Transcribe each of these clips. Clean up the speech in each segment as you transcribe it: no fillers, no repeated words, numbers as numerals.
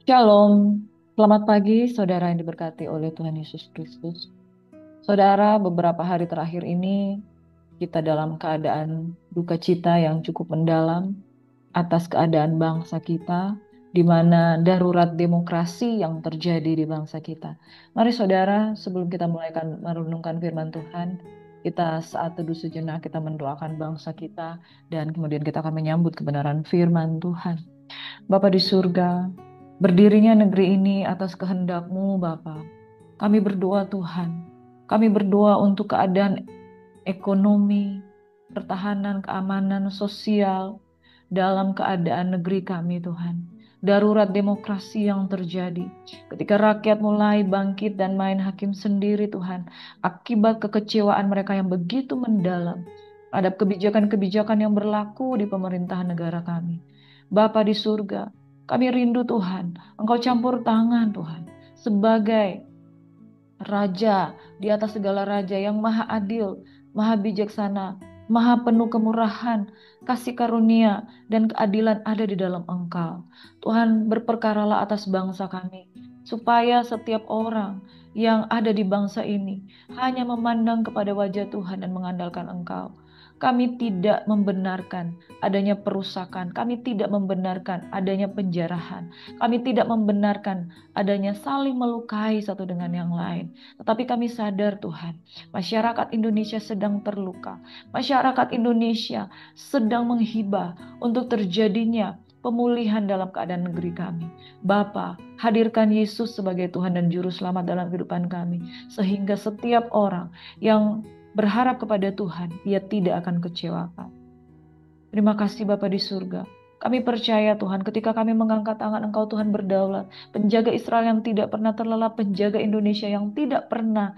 Shalom, selamat pagi saudara yang diberkati oleh Tuhan Yesus Kristus. Saudara, beberapa hari terakhir ini kita dalam keadaan duka cita yang cukup mendalam atas keadaan bangsa kita, di mana darurat demokrasi yang terjadi di bangsa kita. Mari saudara, sebelum kita mulai merenungkan firman Tuhan, kita saat teduh sejenak kita mendoakan bangsa kita dan kemudian kita akan menyambut kebenaran firman Tuhan. Bapa di surga, berdirinya negeri ini atas kehendak-Mu, Bapa. Kami berdoa Tuhan. Kami berdoa untuk keadaan ekonomi, pertahanan, keamanan sosial dalam keadaan negeri kami, Tuhan. Darurat demokrasi yang terjadi. Ketika rakyat mulai bangkit dan main hakim sendiri, Tuhan. Akibat kekecewaan mereka yang begitu mendalam. Ada kebijakan-kebijakan yang berlaku di pemerintahan negara kami. Bapa di surga, kami rindu Tuhan. Engkau campur tangan Tuhan. Sebagai Raja di atas segala raja yang maha adil, maha bijaksana, maha penuh kemurahan, kasih karunia, dan keadilan ada di dalam Engkau. Tuhan, berperkaralah atas bangsa kami, supaya setiap orang yang ada di bangsa ini hanya memandang kepada wajah Tuhan dan mengandalkan Engkau. Kami tidak membenarkan adanya perusakan, kami tidak membenarkan adanya penjarahan, kami tidak membenarkan adanya saling melukai satu dengan yang lain. Tetapi kami sadar Tuhan, masyarakat Indonesia sedang terluka. Masyarakat Indonesia sedang menghibah untuk terjadinya pemulihan dalam keadaan negeri kami. Bapa, hadirkan Yesus sebagai Tuhan dan Juru Selamat dalam kehidupan kami. Sehingga setiap orang yang berharap kepada Tuhan, ia tidak akan kecewakan. Terima kasih Bapa di surga. Kami percaya Tuhan, ketika kami mengangkat tangan Engkau Tuhan berdaulat, penjaga Israel yang tidak pernah terlelap, penjaga Indonesia yang tidak pernah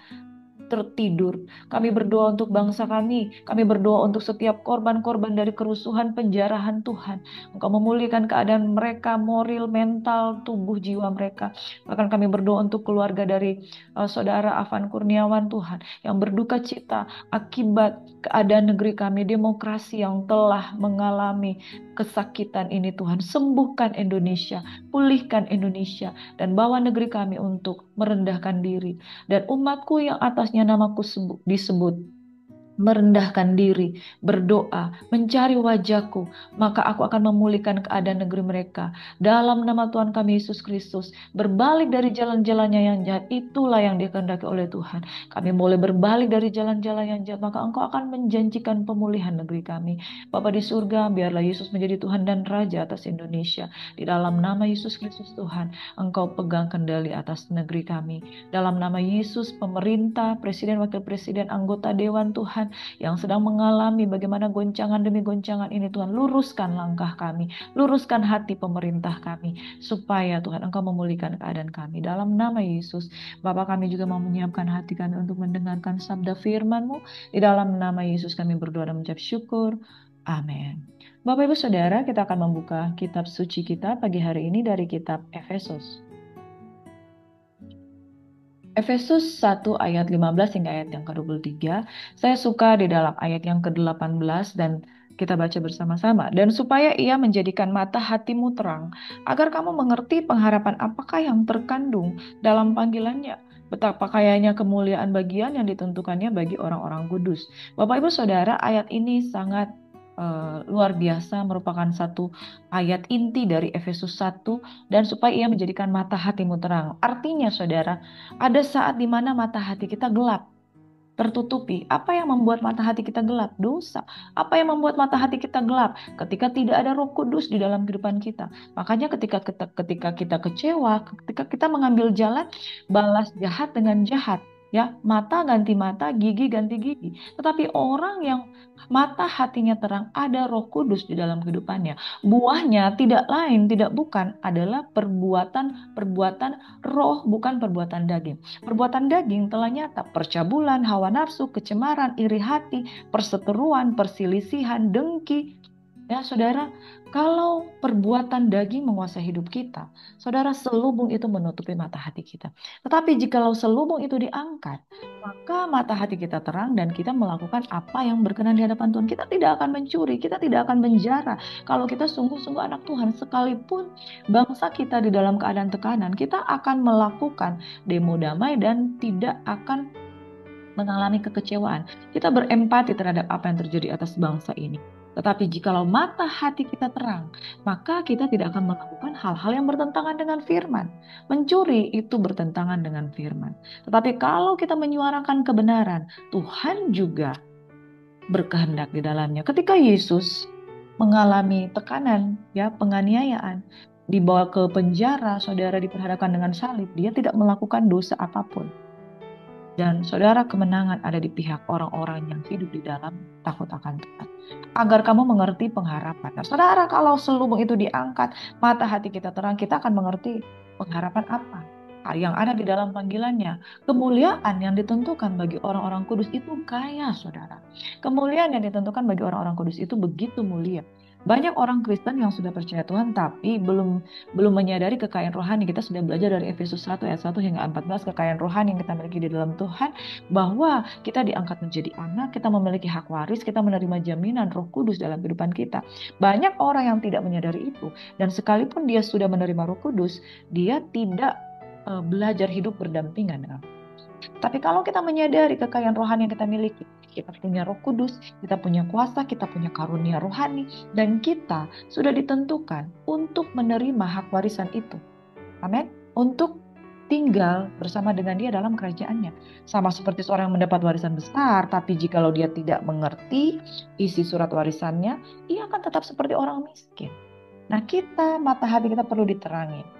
tertidur. Kami berdoa untuk bangsa kami berdoa untuk setiap korban-korban dari kerusuhan, penjarahan Tuhan. Engkau memulihkan keadaan mereka, moral, mental, tubuh, jiwa mereka. Bahkan kami berdoa untuk keluarga dari saudara Afan Kurniawan Tuhan, yang berduka cita akibat keadaan negeri kami, demokrasi yang telah mengalami kesakitan ini Tuhan. Sembuhkan Indonesia, pulihkan Indonesia, dan bawa negeri kami untuk merendahkan diri. Dan umatku yang atasnya namaku disebut, merendahkan diri, berdoa, mencari wajahku, maka aku akan memulihkan keadaan negeri mereka. Dalam nama Tuhan kami Yesus Kristus, berbalik dari jalan-jalannya yang jahat, itulah yang dikehendaki oleh Tuhan. Kami boleh berbalik dari jalan-jalan yang jahat, maka Engkau akan menjanjikan pemulihan negeri kami. Bapa di surga, biarlah Yesus menjadi Tuhan dan Raja atas Indonesia. Di dalam nama Yesus Kristus Tuhan, Engkau pegang kendali atas negeri kami. Dalam nama Yesus, pemerintah, presiden, wakil presiden, anggota dewan Tuhan, yang sedang mengalami bagaimana goncangan demi goncangan ini, Tuhan, luruskan langkah kami, luruskan hati pemerintah kami, supaya Tuhan Engkau memulihkan keadaan kami. Dalam nama Yesus, Bapak, kami juga mau menyiapkan hati kami untuk mendengarkan sabda firman-Mu. Di dalam nama Yesus kami berdoa dan mengucap syukur. Amin. Bapak Ibu Saudara, kita akan membuka kitab suci kita pagi hari ini dari kitab Efesus. Efesus 1 ayat 15 hingga ayat yang ke-23. Saya suka di dalam ayat yang ke-18 dan kita baca bersama-sama. Dan supaya ia menjadikan mata hatimu terang, agar kamu mengerti pengharapan apakah yang terkandung dalam panggilannya, betapa kayanya kemuliaan bagian yang ditentukannya bagi orang-orang kudus. Bapak Ibu Saudara, ayat ini sangat luar biasa, merupakan satu ayat inti dari Efesus 1, dan supaya ia menjadikan mata hatimu terang. Artinya saudara, ada saat di mana mata hati kita gelap, tertutupi. Apa yang membuat mata hati kita gelap? Dosa. Apa yang membuat mata hati kita gelap? Ketika tidak ada Roh Kudus di dalam kehidupan kita. Makanya ketika kita kecewa, ketika kita mengambil jalan balas jahat dengan jahat, ya, mata ganti mata, gigi ganti gigi. Tetapi orang yang mata hatinya terang, ada Roh Kudus di dalam kehidupannya. Buahnya tidak lain, tidak bukan adalah perbuatan roh, bukan perbuatan daging. Perbuatan daging telah nyata: percabulan, hawa nafsu, kecemaran, iri hati, perseteruan, perselisihan, dengki, Ya, saudara, kalau perbuatan daging menguasai hidup kita, saudara, selubung itu menutupi mata hati kita. Tetapi jikalau selubung itu diangkat, maka mata hati kita terang dan kita melakukan apa yang berkenan di hadapan Tuhan. Kita tidak akan mencuri, kita tidak akan menjara. Kalau kita sungguh-sungguh anak Tuhan, sekalipun bangsa kita di dalam keadaan tekanan, kita akan melakukan demo damai dan tidak akan mengalami kekecewaan. Kita berempati terhadap apa yang terjadi atas bangsa ini. Tetapi jikalau mata hati kita terang, maka kita tidak akan melakukan hal-hal yang bertentangan dengan firman. Mencuri itu bertentangan dengan firman. Tetapi kalau kita menyuarakan kebenaran, Tuhan juga berkehendak di dalamnya. Ketika Yesus mengalami tekanan, ya, penganiayaan, dibawa ke penjara, saudara, diperhadapkan dengan salib, dia tidak melakukan dosa apapun. Dan saudara, kemenangan ada di pihak orang-orang yang hidup di dalam takut akan Tuhan. Agar kamu mengerti pengharapan. Nah, saudara, kalau selubung itu diangkat, mata hati kita terang, kita akan mengerti pengharapan apa yang ada di dalam panggilannya. Kemuliaan yang ditentukan bagi orang-orang kudus itu kaya, saudara. Kemuliaan yang ditentukan bagi orang-orang kudus itu begitu mulia. Banyak orang Kristen yang sudah percaya Tuhan tapi belum menyadari kekayaan rohani. Kita sudah belajar dari Efesus 1 ayat 1 hingga 14 kekayaan rohani yang kita miliki di dalam Tuhan, bahwa kita diangkat menjadi anak, kita memiliki hak waris, kita menerima jaminan Roh Kudus dalam kehidupan kita. Banyak orang yang tidak menyadari itu, dan sekalipun dia sudah menerima Roh Kudus, dia tidak belajar hidup berdampingan dengan. Tapi kalau kita menyadari kekayaan rohani yang kita miliki, kita punya Roh Kudus, kita punya kuasa, kita punya karunia rohani, dan kita sudah ditentukan untuk menerima hak warisan itu. Amin. Untuk tinggal bersama dengan dia dalam kerajaannya. Sama seperti seorang yang mendapat warisan besar, tapi jikalau dia tidak mengerti isi surat warisannya, ia akan tetap seperti orang miskin. Nah, kita, mata hati kita perlu diterangi.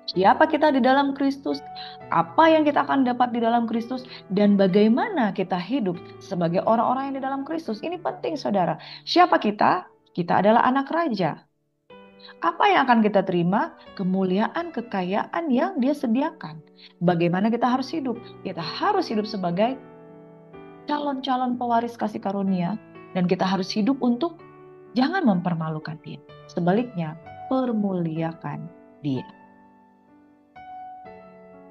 Siapa kita di dalam Kristus, apa yang kita akan dapat di dalam Kristus, dan bagaimana kita hidup sebagai orang-orang yang di dalam Kristus. Ini penting, saudara. Siapa kita? Kita adalah anak raja. Apa yang akan kita terima? Kemuliaan, kekayaan yang dia sediakan. Bagaimana kita harus hidup? Kita harus hidup sebagai calon-calon pewaris kasih karunia, dan kita harus hidup untuk jangan mempermalukan dia. Sebaliknya, permuliakan dia.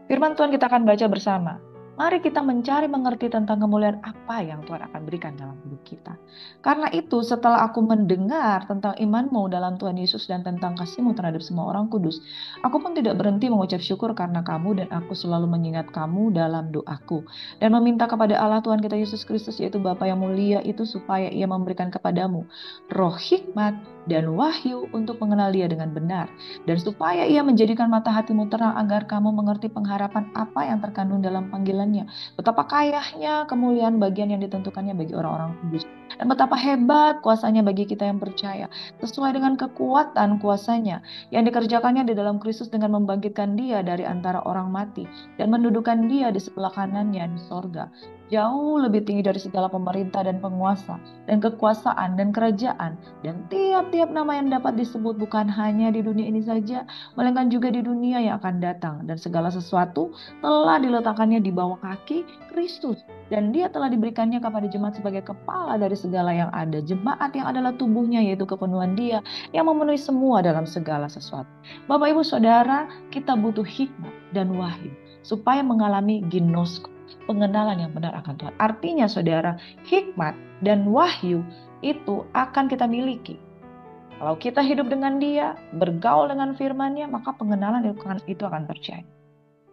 Firman Tuhan kita akan baca bersama. Mari kita mencari mengerti tentang kemuliaan apa yang Tuhan akan berikan dalam hidup kita. Karena itu, setelah aku mendengar tentang imanmu dalam Tuhan Yesus dan tentang kasihmu terhadap semua orang kudus, aku pun tidak berhenti mengucap syukur karena kamu, dan aku selalu mengingat kamu dalam doaku. Dan meminta kepada Allah Tuhan kita Yesus Kristus, yaitu Bapa yang mulia itu, supaya ia memberikan kepadamu roh hikmat dan wahyu untuk mengenal dia dengan benar. Dan supaya ia menjadikan mata hatimu terang agar kamu mengerti pengharapan apa yang terkandung dalam panggilannya. Betapa kayanya kemuliaan bagian yang ditentukannya bagi orang-orang kudus. Dan betapa hebat kuasanya bagi kita yang percaya. Sesuai dengan kekuatan kuasanya yang dikerjakannya di dalam Kristus dengan membangkitkan dia dari antara orang mati. Dan mendudukan dia di sebelah kanannya di sorga. Jauh lebih tinggi dari segala pemerintah dan penguasa dan kekuasaan dan kerajaan dan tiap-tiap nama yang dapat disebut, bukan hanya di dunia ini saja, melainkan juga di dunia yang akan datang. Dan segala sesuatu telah diletakkannya di bawah kaki Kristus. Dan dia telah diberikannya kepada jemaat sebagai kepala dari segala yang ada. Jemaat yang adalah tubuhnya, yaitu kepenuhan dia yang memenuhi semua dalam segala sesuatu. Bapak, Ibu, Saudara, kita butuh hikmat dan wahyu supaya mengalami ginosko, pengenalan yang benar akan Tuhan. Artinya, saudara, hikmat dan wahyu itu akan kita miliki. Kalau kita hidup dengan dia, bergaul dengan firman-Nya, maka pengenalan itu akan terjadi.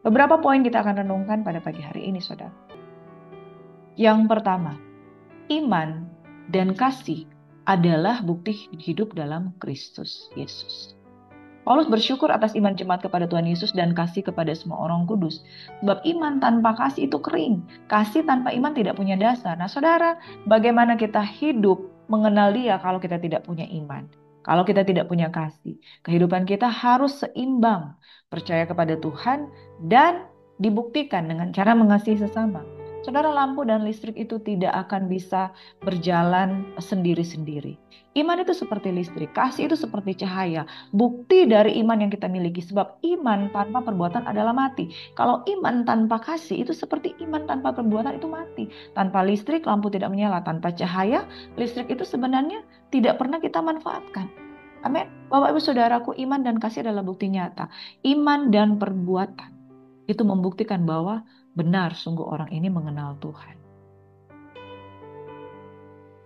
Beberapa poin kita akan renungkan pada pagi hari ini, saudara. Yang pertama, iman dan kasih adalah bukti hidup dalam Kristus Yesus. Paulus bersyukur atas iman jemaat kepada Tuhan Yesus dan kasih kepada semua orang kudus. Sebab iman tanpa kasih itu kering. Kasih tanpa iman tidak punya dasar. Nah, saudara, bagaimana kita hidup mengenal dia kalau kita tidak punya iman? Kalau kita tidak punya kasih, kehidupan kita harus seimbang. Percaya kepada Tuhan dan dibuktikan dengan cara mengasihi sesama. Saudara, lampu dan listrik itu tidak akan bisa berjalan sendiri-sendiri. Iman itu seperti listrik, kasih itu seperti cahaya. Bukti dari iman yang kita miliki, sebab iman tanpa perbuatan adalah mati. Kalau iman tanpa kasih itu seperti iman tanpa perbuatan itu mati. Tanpa listrik, lampu tidak menyala. Tanpa cahaya, listrik itu sebenarnya tidak pernah kita manfaatkan. Amin. Bapak Ibu Saudaraku, iman dan kasih adalah bukti nyata. Iman dan perbuatan itu membuktikan bahwa benar sungguh orang ini mengenal Tuhan.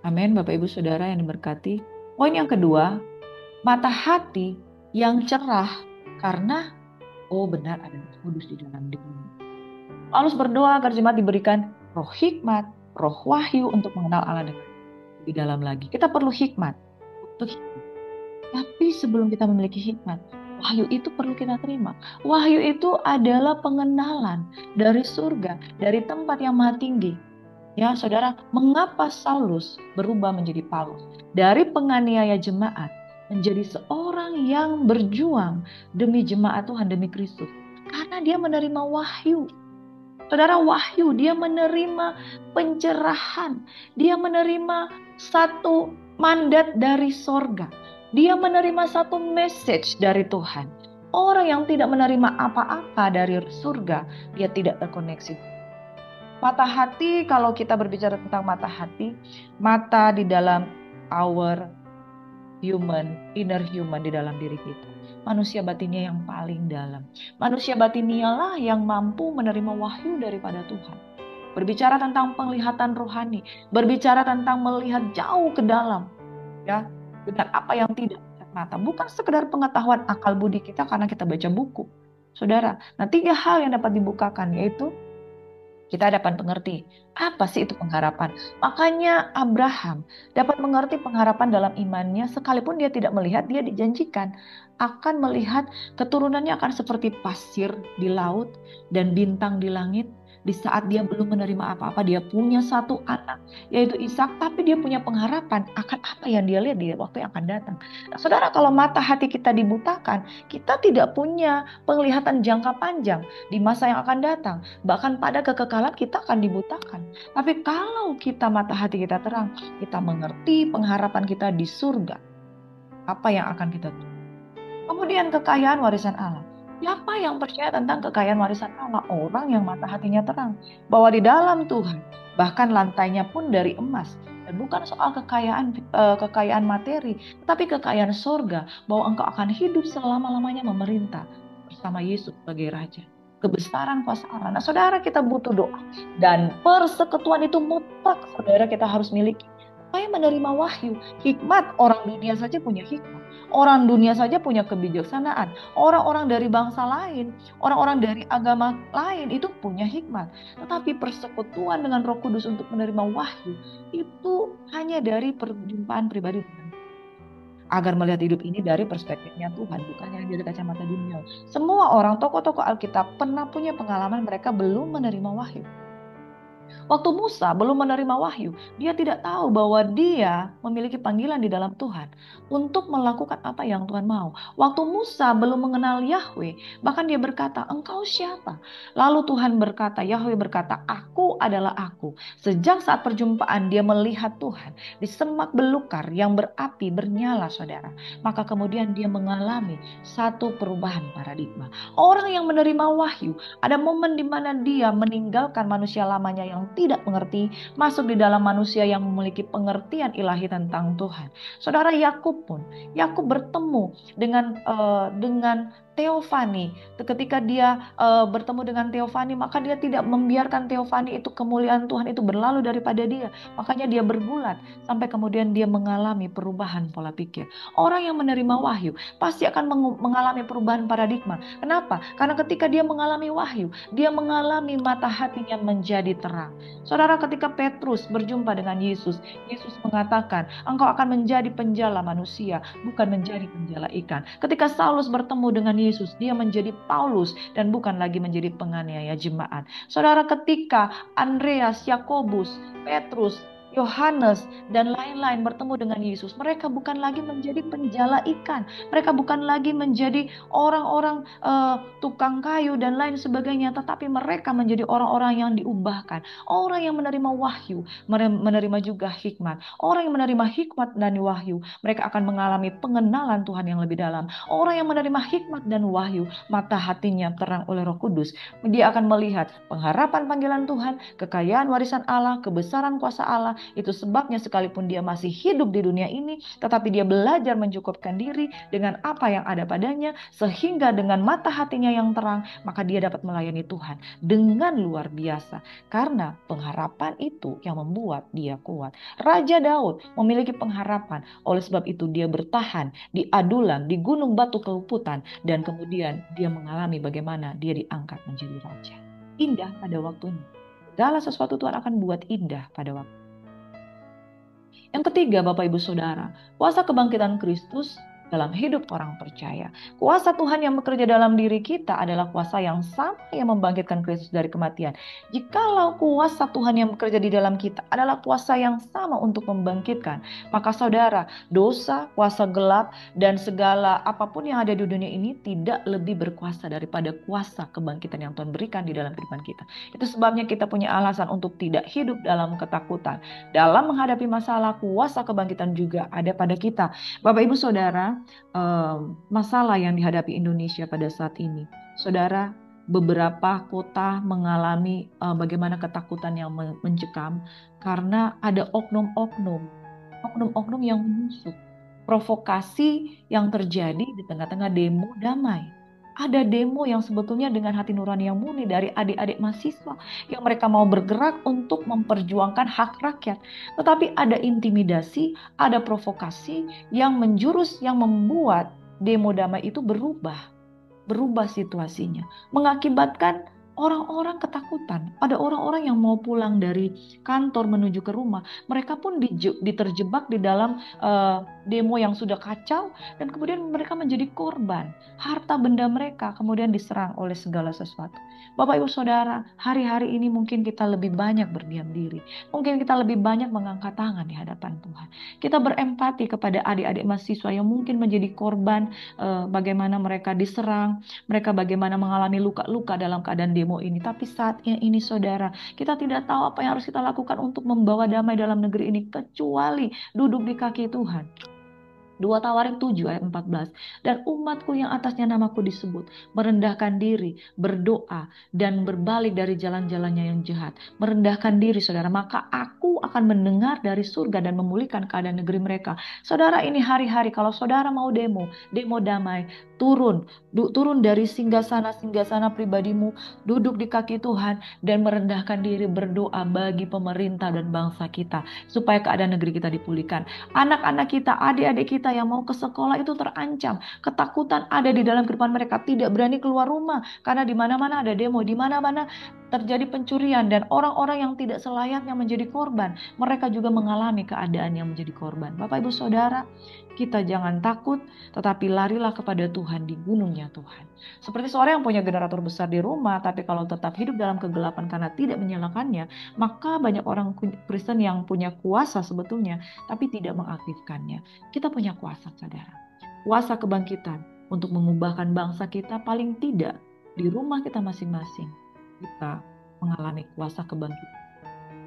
Amin, Bapak Ibu Saudara yang diberkati. Poin yang kedua, mata hati yang cerah karena benar ada Roh Kudus di dalam dirimu. Paulus berdoa agar jemaat diberikan roh hikmat, roh wahyu untuk mengenal Allah dengan lebih dalam lagi. Kita perlu hikmat untuk hidup. Tapi sebelum kita memiliki hikmat, wahyu itu perlu kita terima. Wahyu itu adalah pengenalan dari surga, dari tempat yang maha tinggi. Ya, saudara, mengapa Saulus berubah menjadi Paulus? Dari penganiaya jemaat menjadi seorang yang berjuang demi jemaat Tuhan, demi Kristus. Karena dia menerima wahyu. Saudara, wahyu, dia menerima pencerahan. Dia menerima satu mandat dari sorga. Dia menerima satu message dari Tuhan. Orang yang tidak menerima apa-apa dari surga, dia tidak terkoneksi. Mata hati, kalau kita berbicara tentang mata hati, mata di dalam our human, inner human di dalam diri kita. Manusia batinnya yang paling dalam. Manusia batinialah yang mampu menerima wahyu daripada Tuhan. Berbicara tentang penglihatan rohani, berbicara tentang melihat jauh ke dalam, ya, dengan apa yang tidak kasat mata. Bukan sekedar pengetahuan akal budi kita karena kita baca buku. Saudara, nah 3 hal yang dapat dibukakan yaitu kita dapat mengerti apa sih itu pengharapan. Makanya Abraham dapat mengerti pengharapan dalam imannya sekalipun dia tidak melihat, dia dijanjikan akan melihat keturunannya akan seperti pasir di laut dan bintang di langit. Di saat dia belum menerima apa-apa, dia punya satu anak, yaitu Ishak, tapi dia punya pengharapan akan apa yang dia lihat di waktu yang akan datang. Nah, saudara, kalau mata hati kita dibutakan, kita tidak punya penglihatan jangka panjang di masa yang akan datang. Bahkan pada kekekalan kita akan dibutakan. Tapi kalau kita mata hati kita terang, kita mengerti pengharapan kita di surga. Apa yang akan kita tunggu? Kemudian kekayaan warisan Allah. Siapa yang percaya tentang kekayaan warisan Allah? Orang yang mata hatinya terang. Bahwa di dalam Tuhan, bahkan lantainya pun dari emas. Dan bukan soal kekayaan materi, tapi kekayaan surga. Bahwa engkau akan hidup selama-lamanya memerintah bersama Yesus sebagai Raja. Kebesaran kuasa Allah. Nah, saudara, kita butuh doa. Dan persekutuan itu mutlak, saudara, kita harus miliki. Supaya menerima wahyu. Hikmat, orang dunia saja punya hikmat. Orang dunia saja punya kebijaksanaan. Orang-orang dari bangsa lain, orang-orang dari agama lain itu punya hikmat. Tetapi persekutuan dengan Roh Kudus untuk menerima wahyu itu hanya dari perjumpaan pribadi dengan agar melihat hidup ini dari perspektifnya Tuhan, bukan hanya dari kacamata dunia. Semua orang tokoh-tokoh Alkitab pernah punya pengalaman mereka belum menerima wahyu. Waktu Musa belum menerima wahyu, dia tidak tahu bahwa dia memiliki panggilan di dalam Tuhan untuk melakukan apa yang Tuhan mau. Waktu Musa belum mengenal Yahweh, bahkan dia berkata, "Engkau siapa?" Lalu Tuhan berkata, Yahweh berkata, "Aku adalah aku." Sejak saat perjumpaan dia melihat Tuhan di semak belukar yang berapi bernyala, saudara. Maka kemudian dia mengalami satu perubahan paradigma. Orang yang menerima wahyu, ada momen di mana dia meninggalkan manusia lamanya yang tidak mengerti, masuk di dalam manusia yang memiliki pengertian ilahi tentang Tuhan. Saudara, Yakub pun, Yakub bertemu dengan Teofani. Ketika dia bertemu dengan Teofani, maka dia tidak membiarkan Teofani itu, kemuliaan Tuhan itu berlalu daripada dia. Makanya dia bergulat sampai kemudian dia mengalami perubahan pola pikir. Orang yang menerima wahyu pasti akan mengalami perubahan paradigma. Kenapa? Karena ketika dia mengalami wahyu, dia mengalami mata hatinya menjadi terang. Saudara, ketika Petrus berjumpa dengan Yesus, Yesus mengatakan, "Engkau akan menjadi penjala manusia, bukan menjadi penjala ikan." Ketika Saulus bertemu dengan Yesus, dia menjadi Paulus dan bukan lagi menjadi penganiaya jemaat. Saudara, ketika Andreas, Yakobus, Petrus, Yohanes, dan lain-lain bertemu dengan Yesus, mereka bukan lagi menjadi penjala ikan. Mereka bukan lagi menjadi orang-orang tukang kayu dan lain sebagainya, tetapi mereka menjadi orang-orang yang diubahkan. Orang yang menerima wahyu, menerima juga hikmat. Orang yang menerima hikmat dan wahyu, mereka akan mengalami pengenalan Tuhan yang lebih dalam. Orang yang menerima hikmat dan wahyu, mata hatinya terang oleh Roh Kudus. Dia akan melihat pengharapan panggilan Tuhan, kekayaan warisan Allah, kebesaran kuasa Allah. Itu sebabnya sekalipun dia masih hidup di dunia ini, tetapi dia belajar mencukupkan diri dengan apa yang ada padanya, sehingga dengan mata hatinya yang terang, maka dia dapat melayani Tuhan dengan luar biasa. Karena pengharapan itu yang membuat dia kuat. Raja Daud memiliki pengharapan, oleh sebab itu dia bertahan di Adulam, di gunung batu keluputan, dan kemudian dia mengalami bagaimana dia diangkat menjadi raja. Indah pada waktunya. Segala sesuatu Tuhan akan buat indah pada waktu. Yang ketiga, Bapak Ibu Saudara, kuasa kebangkitan Kristus dalam hidup orang percaya. Kuasa Tuhan yang bekerja dalam diri kita adalah kuasa yang sama yang membangkitkan Kristus dari kematian. Jikalau kuasa Tuhan yang bekerja di dalam kita adalah kuasa yang sama untuk membangkitkan, maka saudara, dosa, kuasa gelap, dan segala apapun yang ada di dunia ini tidak lebih berkuasa daripada kuasa kebangkitan yang Tuhan berikan di dalam kehidupan kita. Itu sebabnya kita punya alasan untuk tidak hidup dalam ketakutan. Dalam menghadapi masalah, kuasa kebangkitan juga ada pada kita. Bapak Ibu Saudara, masalah yang dihadapi Indonesia pada saat ini, Saudara, beberapa kota mengalami bagaimana ketakutan yang mencekam karena ada oknum-oknum yang menusuk, provokasi yang terjadi di tengah-tengah demo damai. Ada demo yang sebetulnya dengan hati nurani yang murni dari adik-adik mahasiswa yang mereka mau bergerak untuk memperjuangkan hak rakyat. Tetapi ada intimidasi, ada provokasi yang menjurus, yang membuat demo damai itu berubah situasinya, mengakibatkan orang-orang ketakutan. Ada orang-orang yang mau pulang dari kantor menuju ke rumah, mereka pun diterjebak di dalam demo yang sudah kacau, dan kemudian mereka menjadi korban. Harta benda mereka kemudian diserang oleh segala sesuatu. Bapak Ibu Saudara, hari-hari ini mungkin kita lebih banyak berdiam diri, mungkin kita lebih banyak mengangkat tangan di hadapan Tuhan. Kita berempati kepada adik-adik mahasiswa yang mungkin menjadi korban bagaimana mereka diserang, mereka bagaimana mengalami luka-luka dalam keadaan demo ini. Tapi saatnya ini saudara, kita tidak tahu apa yang harus kita lakukan untuk membawa damai dalam negeri ini, kecuali duduk di kaki Tuhan. 2 Tawarik 7 ayat 14. Dan umatku yang atasnya namaku disebut, merendahkan diri, berdoa, dan berbalik dari jalan-jalannya yang jahat. Merendahkan diri saudara, maka aku akan mendengar dari surga dan memulihkan keadaan negeri mereka. Saudara, ini hari-hari kalau saudara mau demo damai, turun dari singgasana pribadimu, duduk di kaki Tuhan, dan merendahkan diri berdoa bagi pemerintah dan bangsa kita, supaya keadaan negeri kita dipulihkan. Anak-anak kita, adik-adik kita yang mau ke sekolah itu terancam. Ketakutan ada di dalam kehidupan mereka. Tidak berani keluar rumah karena di mana-mana ada demo, di mana-mana terjadi pencurian, dan orang-orang yang tidak selayaknya menjadi korban, mereka juga mengalami keadaan yang menjadi korban. Bapak Ibu Saudara, kita jangan takut, tetapi larilah kepada Tuhan di gunungnya Tuhan. Seperti seorang yang punya generator besar di rumah, tapi kalau tetap hidup dalam kegelapan karena tidak menyalakannya, maka banyak orang Kristen yang punya kuasa sebetulnya, tapi tidak mengaktifkannya. Kita punya kuasa, saudara. Kuasa kebangkitan untuk mengubahkan bangsa kita, paling tidak di rumah kita masing-masing. Kita mengalami kuasa kebangkitan.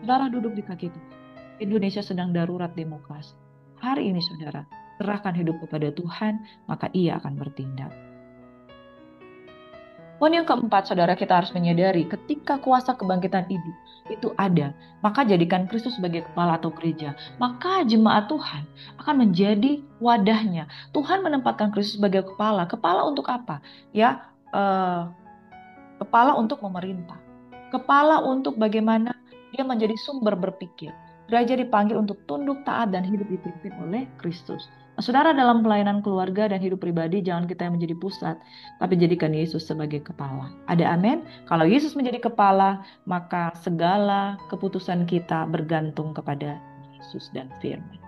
Saudara duduk di kaki itu. Indonesia sedang darurat demokrasi. Hari ini saudara, serahkan hidup kepada Tuhan, maka Ia akan bertindak. Poin yang keempat, saudara, kita harus menyadari ketika kuasa kebangkitan itu ada, maka jadikan Kristus sebagai kepala atau gereja. Maka jemaat Tuhan akan menjadi wadahnya. Tuhan menempatkan Kristus sebagai kepala. Kepala untuk apa? Ya, kepala untuk memerintah. Kepala untuk bagaimana dia menjadi sumber berpikir. Gereja dipanggil untuk tunduk, taat, dan hidup dipimpin oleh Kristus. Nah, saudara, dalam pelayanan keluarga dan hidup pribadi, jangan kita yang menjadi pusat, tapi jadikan Yesus sebagai kepala. Ada amin? Kalau Yesus menjadi kepala, maka segala keputusan kita bergantung kepada Yesus dan firman.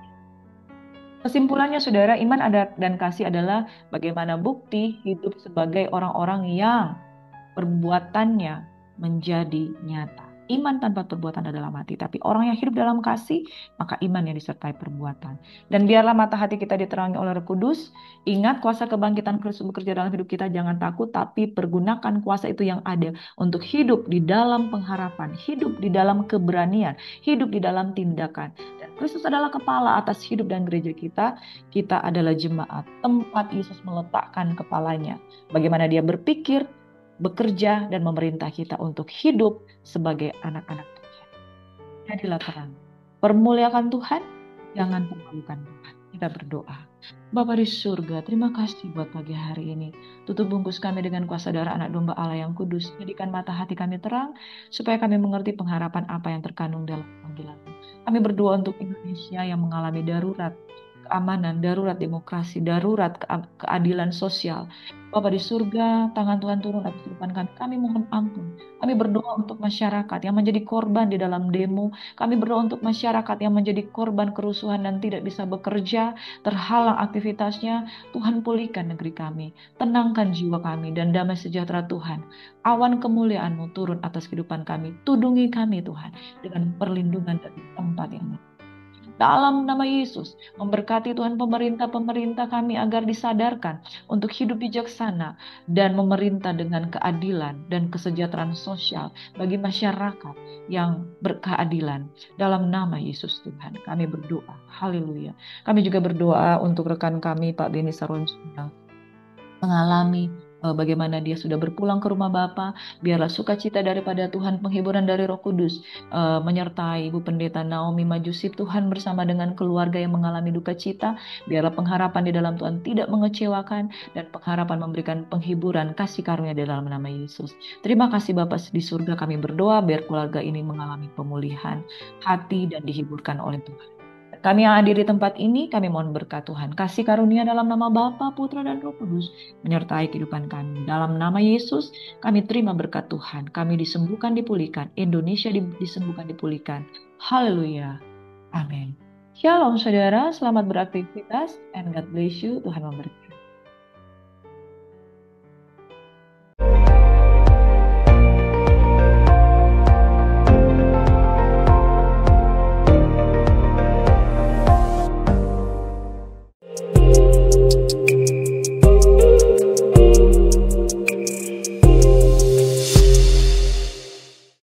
Kesimpulannya, saudara, iman dan kasih adalah bagaimana bukti hidup sebagai orang-orang yang perbuatannya menjadi nyata. iman tanpa perbuatan adalah mati. Tapi orang yang hidup dalam kasih, maka iman yang disertai perbuatan. Dan biarlah mata hati kita diterangi oleh Roh Kudus. Ingat kuasa kebangkitan Kristus bekerja dalam hidup kita. Jangan takut, tapi pergunakan kuasa itu yang ada untuk hidup di dalam pengharapan, hidup di dalam keberanian, hidup di dalam tindakan. Dan Kristus adalah kepala atas hidup dan gereja kita. Kita adalah jemaat, tempat Yesus meletakkan kepalanya. Bagaimana dia berpikir, bekerja, dan memerintah kita untuk hidup sebagai anak-anak Tuhan. Jadilah terang. Permuliakan Tuhan, jangan permalukan Tuhan. Kita berdoa. Bapa di surga, terima kasih buat pagi hari ini. Tutup bungkus kami dengan kuasa darah anak domba Allah yang kudus. Jadikan mata hati kami terang, supaya kami mengerti pengharapan apa yang terkandung dalam panggilan. Kami berdoa untuk Indonesia yang mengalami darurat keamanan, darurat demokrasi, darurat keadilan sosial. Bapa di surga, tangan Tuhan turun atas kehidupan kami. Kami mohon ampun. Kami berdoa untuk masyarakat yang menjadi korban di dalam demo. Kami berdoa untuk masyarakat yang menjadi korban kerusuhan dan tidak bisa bekerja, terhalang aktivitasnya. Tuhan pulihkan negeri kami, tenangkan jiwa kami, dan damai sejahtera Tuhan. Awan kemuliaan-Mu turun atas kehidupan kami. Tudungi kami Tuhan dengan perlindungan dari tempat yang dalam nama Yesus, memberkati Tuhan pemerintah-pemerintah kami agar disadarkan untuk hidup bijaksana dan memerintah dengan keadilan dan kesejahteraan sosial bagi masyarakat yang berkeadilan. Dalam nama Yesus Tuhan, kami berdoa. Haleluya. Kami juga berdoa untuk rekan kami, Pak Beni Saronsu, yang mengalami bagaimana dia sudah berpulang ke rumah Bapa. Biarlah sukacita daripada Tuhan, penghiburan dari Roh Kudus menyertai Ibu Pendeta Naomi Majusip, Tuhan bersama dengan keluarga yang mengalami duka cita. Biarlah pengharapan di dalam Tuhan tidak mengecewakan, dan pengharapan memberikan penghiburan kasih karunia di dalam nama Yesus. Terima kasih Bapa di surga, kami berdoa biar keluarga ini mengalami pemulihan hati dan dihiburkan oleh Tuhan. Kami yang hadir di tempat ini, kami mohon berkat Tuhan. Kasih karunia dalam nama Bapa, Putra, dan Roh Kudus menyertai kehidupan kami. Dalam nama Yesus, kami terima berkat Tuhan. Kami disembuhkan, dipulihkan. Indonesia disembuhkan, dipulihkan. Haleluya. Amin. Shalom saudara, selamat beraktivitas and God bless you. Tuhan memberkati.